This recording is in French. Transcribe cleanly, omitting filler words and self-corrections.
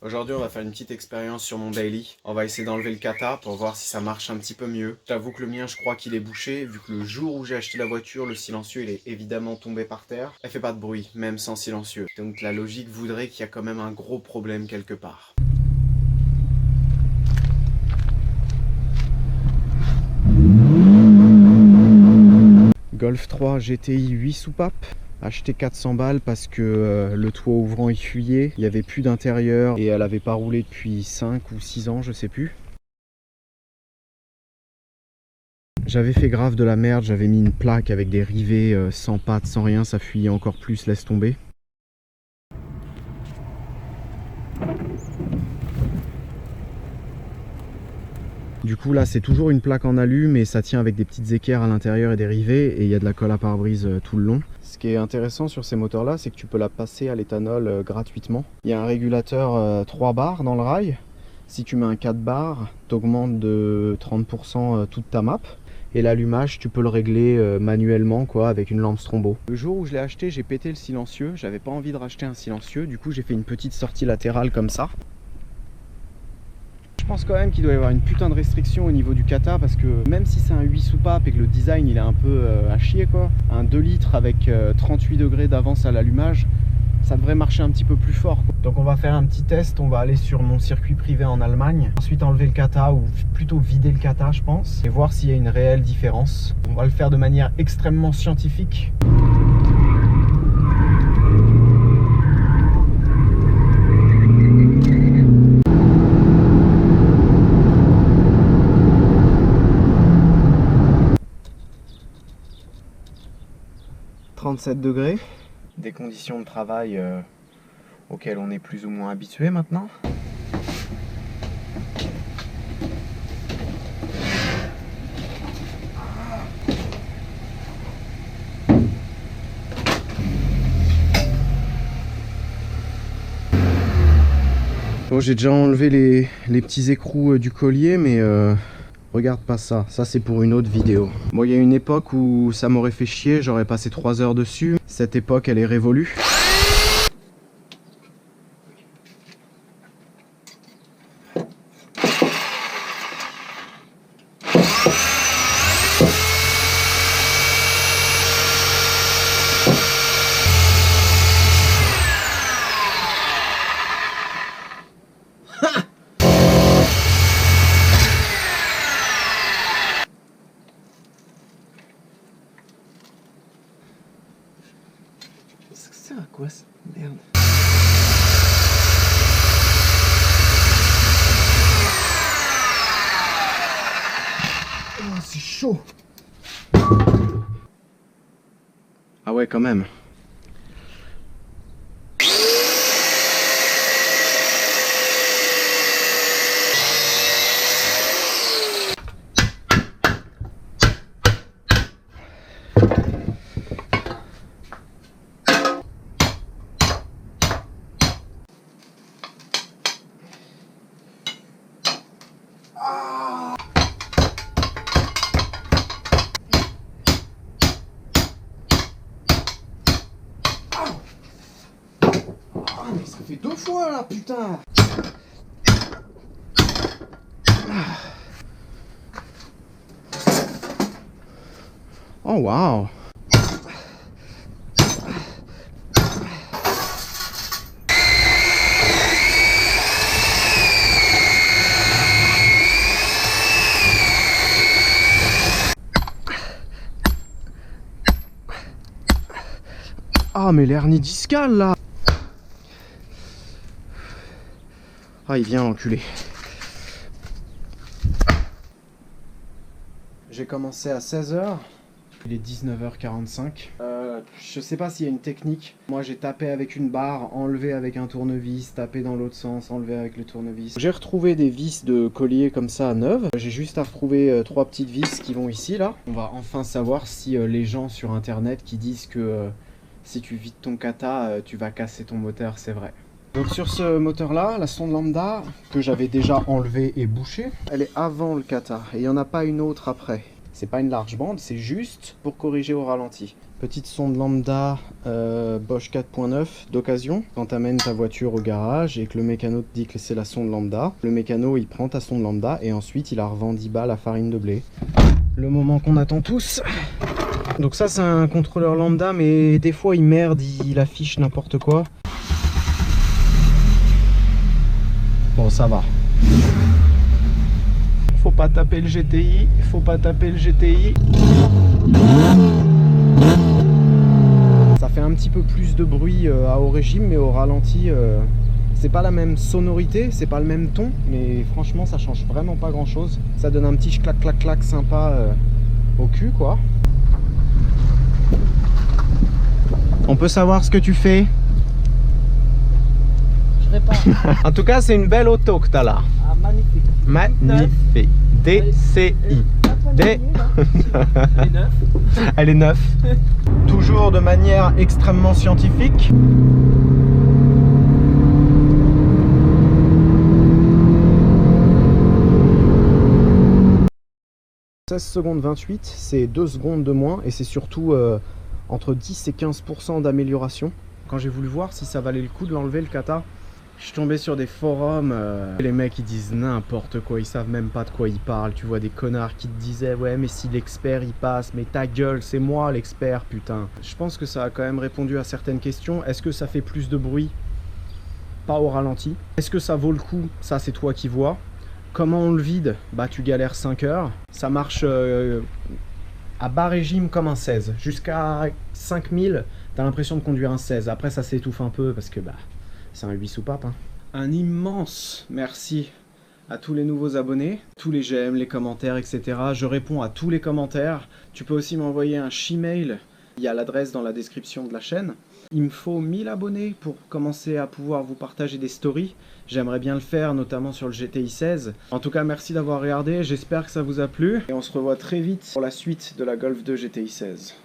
Aujourd'hui, on va faire une petite expérience sur mon daily. On va essayer d'enlever le kata pour voir si ça marche un petit peu mieux. J'avoue que le mien, je crois qu'il est bouché, vu que le jour où j'ai acheté la voiture, le silencieux, il est évidemment tombé par terre. Elle fait pas de bruit, même sans silencieux. Donc la logique voudrait qu'il y a quand même un gros problème quelque part. Golf 3 GTI 8 soupapes. Acheté 400 balles parce que le toit ouvrant y fuyait, il n'y avait plus d'intérieur et elle avait pas roulé depuis 5 ou 6 ans, je sais plus. J'avais fait grave de la merde, j'avais mis une plaque avec des rivets sans pattes, sans rien, ça fuyait encore plus, laisse tomber. Du coup là c'est toujours une plaque en alu mais ça tient avec des petites équerres à l'intérieur et des rivets et il y a de la colle à pare-brise tout le long. Ce qui est intéressant sur ces moteurs là c'est que tu peux la passer à l'éthanol gratuitement. Il y a un régulateur 3 bars dans le rail. Si tu mets un 4 bars, tu augmentes de 30% toute ta map. Et l'allumage tu peux le régler manuellement quoi avec une lampe Strombo. Le jour où je l'ai acheté j'ai pété le silencieux, j'avais pas envie de racheter un silencieux, du coup j'ai fait une petite sortie latérale comme ça. Je pense quand même qu'il doit y avoir une putain de restriction au niveau du kata parce que même si c'est un 8 soupape et que le design il est un peu à chier quoi, un 2 litres avec 38 degrés d'avance à l'allumage, ça devrait marcher un petit peu plus fort quoi. Donc on va faire un petit test, on va aller sur mon circuit privé en Allemagne, ensuite enlever le kata ou plutôt vider le kata je pense et voir s'il y a une réelle différence. On va le faire de manière extrêmement scientifique. Degrés, des conditions de travail auxquelles on est plus ou moins habitué maintenant. Bon, j'ai déjà enlevé les petits écrous du collier mais regarde pas ça, ça c'est pour une autre vidéo. Bon, il y a une époque où ça m'aurait fait chier, j'aurais passé 3 heures dessus. Cette époque, elle est révolue. C'est à quoi ça? Merde. Oh, c'est chaud. Ah ouais, quand même. Mais ça fait 2 fois là, putain. Oh waouh. Ah mais l'hernie discale là. Ah il vient enculé. J'ai commencé à 16 h. Il est 19h45. Je sais pas s'il y a une technique. Moi j'ai tapé avec une barre, enlevé avec un tournevis, tapé dans l'autre sens, enlevé avec le tournevis. J'ai retrouvé des vis de collier comme ça neuves. J'ai juste à retrouver 3 petites vis qui vont ici là. On va enfin savoir si les gens sur internet qui disent que si tu vides ton kata, tu vas casser ton moteur, c'est vrai. Donc sur ce moteur là, la sonde lambda que j'avais déjà enlevée et bouchée, elle est avant le kata et il n'y en a pas une autre après. C'est pas une large bande, c'est juste pour corriger au ralenti. Petite sonde lambda Bosch 4.9 d'occasion. Quand tu amènes ta voiture au garage et que le mécano te dit que c'est la sonde lambda, le mécano il prend ta sonde lambda et ensuite il la revend 10 balles à farine de blé. Le moment qu'on attend tous. Donc ça c'est un contrôleur lambda, mais des fois il merde, il affiche n'importe quoi. Bon, ça va. Faut pas taper le GTI, faut pas taper le GTI. Ça fait un petit peu plus de bruit à haut régime, mais au ralenti, c'est pas la même sonorité, c'est pas le même ton, mais franchement ça change vraiment pas grand chose. Ça donne un petit clac clac clac sympa au cul, quoi. On peut savoir ce que tu fais? En tout cas, c'est une belle auto que tu as là. Ah, magnifique. Magnifique. DCI. D... Elle est neuve. Elle est neuve. Toujours de manière extrêmement scientifique. « 16 secondes 28, c'est 2 secondes de moins et c'est surtout entre 10 et 15% d'amélioration. Quand j'ai voulu voir si ça valait le coup de l'enlever le kata, je suis tombé sur des forums, les mecs ils disent n'importe quoi, ils savent même pas de quoi ils parlent. Tu vois des connards qui te disaient ouais mais si l'expert il passe, mais ta gueule c'est moi l'expert putain. Je pense que ça a quand même répondu à certaines questions. Est-ce que ça fait plus de bruit? Pas au ralenti. Est-ce que ça vaut le coup? Ça c'est toi qui vois. Comment on le vide? Bah tu galères 5 heures. Ça marche à bas régime comme un 16. Jusqu'à 5000, t'as l'impression de conduire un 16. Après ça s'étouffe un peu parce que bah c'est un 8 soupapes. Hein. Un immense merci à tous les nouveaux abonnés, tous les j'aime, les commentaires, etc. Je réponds à tous les commentaires. Tu peux aussi m'envoyer un Gmail. Il y a l'adresse dans la description de la chaîne. Il me faut 1000 abonnés pour commencer à pouvoir vous partager des stories. J'aimerais bien le faire, notamment sur le GTI 16. En tout cas, merci d'avoir regardé. J'espère que ça vous a plu. Et on se revoit très vite pour la suite de la Golf 2 GTI 16.